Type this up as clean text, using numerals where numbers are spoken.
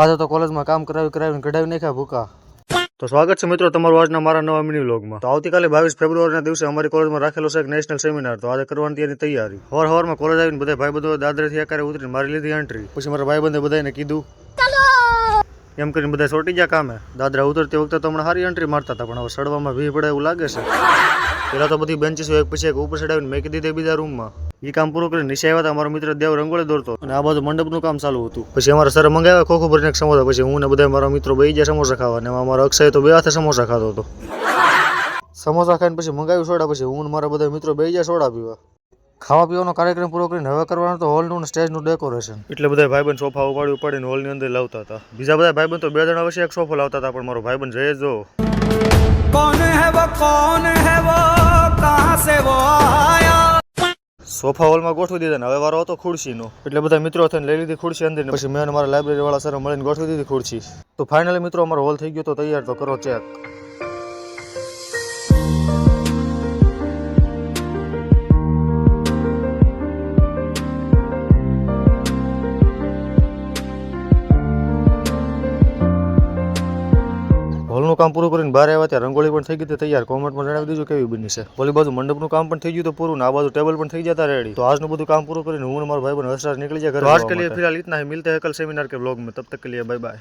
આજે તો કોલેજમાં કામ કરાવીને કઢાવી નાખ્યા ભૂકા. તો સ્વાગત છે મિત્રો તમારું આજના મારા નવા મિની વ્લોગમાં. તો આવતીકાલે 22 ફેબ્રુઆરીના દિવસે અમારી કોલેજમાં રાખેલો છે એક નેશનલ સેમિનાર. તો આજે કરવાની તેની તૈયારી. હવારમાં કોલેજ આવીને બધા ભાઈબંધો દાદરેથી આકારે ઉતરીને મારી લીધી એન્ટ્રી. પછી મારા ભાઈબંધે બધાને કીધું એમ કરીને બધા છોટી ગયા કામે. દાદરા ઉતરતી વખતે તો હમણાં સારી એન્ટ્રી મારતા હતા, પણ હવે સડવામાં ભી પડે એવું લાગે છે. પેલા તો બધી બેન્ચીસો એક પછી એક ઉપર ચડાવીને મેકી દીધી બીજા રૂમમાં. એ કામ પૂરું કરીને નીચે આવ્યા હતા. અમારો મિત્ર દેવ રંગોળી દોરતો અને આ બાજુ મંડપનું કામ ચાલુ હતું. પછી અમારા સરે મંગાવ્યા ખોખું ભરીને સમોસા. પછી હું ને બધા મારા મિત્રો બેસી ગયા સમોસા ખાવા, અને અમારો અક્ષય તો બે હાથે સમોસા ખાતો હતો. સમોસા ખાઈને પછી મંગાવ્યું સોડા. પછી હું ને મારા બધા મિત્રો બેસી ગયા સોડા પીવા. ખાવા પીવાનો કાર્યક્રમ પૂરો કરીને હવે કરવાનો તો હોલનું સ્ટેજનું ડેકોરેશન. એટલે બધા ભાઈબંધ સોફા ઉપાડીને હોલની અંદર લાવતા હતા. બીજા બધા ભાઈબંધ તો 2 જણા વચ્ચે એક સોફો લાવતા હતા, પણ મારો ભાઈબંધ જય જો સોફા હોલમાં ગોઠવી દીધા ને હવે વારો હતો ખુરશીનો. એટલે બધા મિત્રો થઈને લઈ લીધી ખુરશી અંદર. પછી મેં મારા લાઇબ્રેરી વાળા સર મળીને ગોઠવી દીધી ખુરશી. તો ફાઇનલી મિત્રો અમારો હોલ થઈ ગયો તો તૈયાર. તો કરો ચેક. હોલનું કામ પૂરું કરીને બહાર આવ્યા ત્યાં રંગોળી પણ થઈ ગઈ હતી તૈયાર. કોમેન્ટમાં જણાવી દીધું કેવી બની છે. ઓલી બાજુ મંડપનું કામ પણ થઈ ગયું તો પૂરું, ને આ બાજુ ટેબલ પણ થઈ જતા રેડી. તો આજનું બધું કામ પૂરું કરીને હું મારા ભાઈબંધ હર્ષરાજ નીકળી જાય ઘરે. आज के लिए फिलहाल इतना ही, मिलते हैं कल सेमिनार के ब्लॉग में, तब तक के लिए बाय बाय.